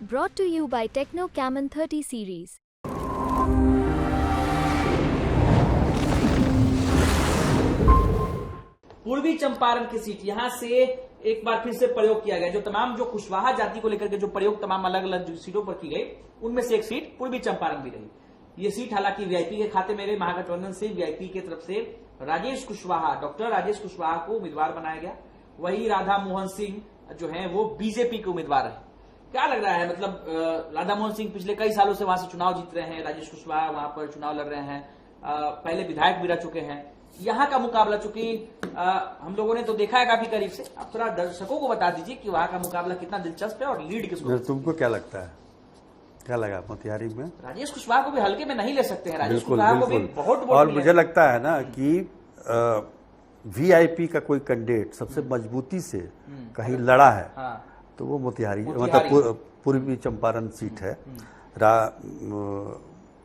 Brought to you by Techno Camon 30 series. पूर्वी चंपारण की seat यहां से एक बार फिर से प्रयोग किया गया। जो तमाम जो कुशवाहा जाति को लेकर के जो प्रयोग तमाम अलग अलग सीटों पर की गई, उनमें से एक सीट पूर्वी चंपारण भी रही। ये सीट हालांकि वीआईपी के खाते में रही। महागठबंधन से वीआईपी की तरफ से राजेश कुशवाहा, डॉक्टर राजेश कुशवाहा को उम्मीदवार बनाया गया। वही राधा मोहन सिंह जो है वो बीजेपी के उम्मीदवार है। क्या लग रहा है, मतलब राधा मोहन सिंह पिछले कई सालों से वहां से चुनाव जीत रहे हैं, राजेश कुशवाहा वहां पर चुनाव लड़ रहे हैं, पहले विधायक भी रह चुके हैं। यहाँ का मुकाबला, चूंकि हम लोगों ने तो देखा है काफी करीब से, अब थोड़ा दर्शकों को बता दीजिए कि वहां का मुकाबला कितना दिलचस्प है और लीड किसको। तुमको क्या लगता है, क्या लगा मोतिहारी में? राजेश कुशवाहा को भी हल्के में नहीं ले सकते हैं। राजेश बिल्कुल, कुशवाहा को भी बिल्कुल। बहुत और मुझे लगता है ना कि वीआईपी का कोई कैंडिडेट सबसे मजबूती से कहीं लड़ा है तो वो मोतिहारी मतलब पूर्वी चंपारण सीट है,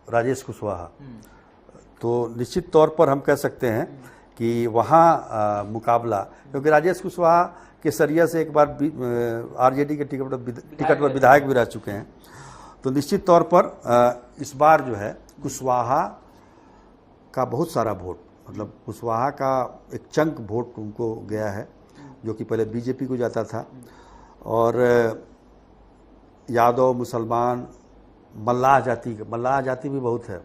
राजेश कुशवाहा। तो निश्चित तौर पर हम कह सकते हैं कि वहाँ मुकाबला, क्योंकि राजेश कुशवाहा के सरिया से एक बार आरजेडी के टिकट पर विधायक भी रह चुके हैं। तो निश्चित तौर पर इस बार जो है कुशवाहा का बहुत सारा वोट, मतलब कुशवाहा का एक चंक वोट उनको गया है, जो कि पहले बीजेपी को जाता था। और यादव, मुसलमान, मल्लाह जाति भी बहुत है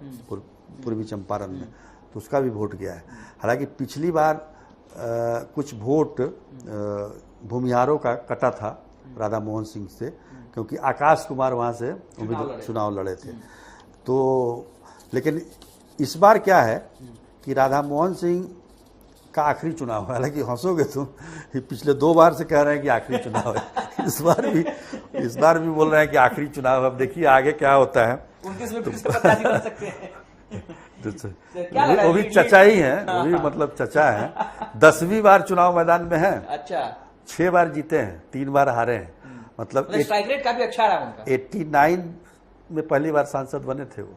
पूर्वी चंपारण में, तो उसका भी वोट गया है। हालांकि पिछली बार कुछ वोट भूमिहारों का कटा था राधा मोहन सिंह से, क्योंकि आकाश कुमार वहां से चुनाव लड़े थे। तो लेकिन इस बार क्या है कि राधा मोहन सिंह का आखिरी चुनाव है। हालांकि हंसोगे तुम, पिछले 2 बार से कह रहे हैं कि आखिरी चुनाव है, इस बार भी बोल रहे हैं कि आखिरी चुनाव है। अब देखिए आगे क्या होता है। वो भी चचा ही है, वो भी मतलब चचा है। 10वीं बार चुनाव मैदान में है। अच्छा, 6 बार जीते हैं, 3 बार हारे हैं। मतलब स्ट्राइक रेट काफी अच्छा रहा उनका। 89 में पहली बार सांसद बने थे वो।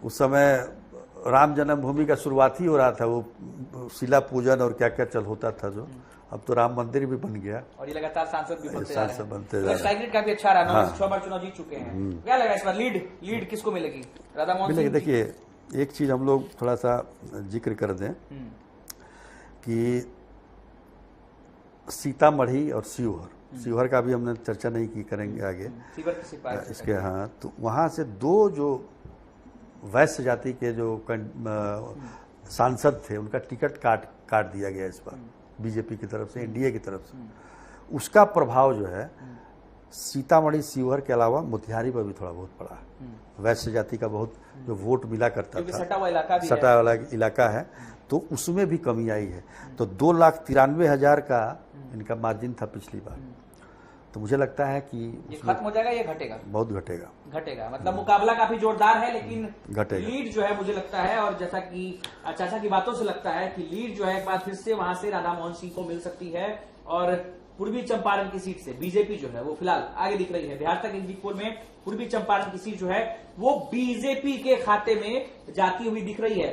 उस समय राम जन्मभूमि का शुरुआत ही हो रहा था, वो शिला पूजन और क्या क्या चल होता था जो। अब तो राम मंदिर भी बन गया और ये लगातार सांसद भी बनते जा रहे हैं। स्ट्राइक रेट काफी अच्छा रहा। 6 बार चुनाव जीत चुके हैं। क्या लगा इस बार लीड किसको मिलेगी? राधा मोहन सिंह। देखिए एक चीज हम लोग थोड़ा सा जिक्र कर दें कि सीतामढ़ी और शिवहर का भी हमने चर्चा नहीं की, करेंगे आगे इसके। हाँ, तो वहां से 2 जो वैश्य जाति के जो सांसद थे, उनका टिकट काट दिया गया इस बार बीजेपी की तरफ से, एनडीए की तरफ से। उसका प्रभाव जो है सीतामढ़ी शिवहर के अलावा मोतिहारी पर भी थोड़ा बहुत पड़ा है। वैश्य जाति का बहुत जो वोट मिला करता था, सटा वाला इलाका है, तो उसमें भी कमी आई है। तो 2,93,000 का इनका मार्जिन था पिछली बार। तो मुझे लगता है कि ये खत्म हो जाएगा, ये घटेगा, बहुत घटेगा। मतलब मुकाबला काफी जोरदार है, लेकिन घटेगा। लीड जो है मुझे लगता है, और जैसा कि चाचा की बातों से लगता है कि लीड जो है एक बार फिर से वहां से राधा मोहन सिंह को मिल सकती है। और पूर्वी चंपारण की सीट से बीजेपी जो है वो फिलहाल आगे दिख रही है। बिहार तक एग्जिट पोल में पूर्वी चंपारण की सीट जो है वो बीजेपी के खाते में जाती हुई दिख रही है।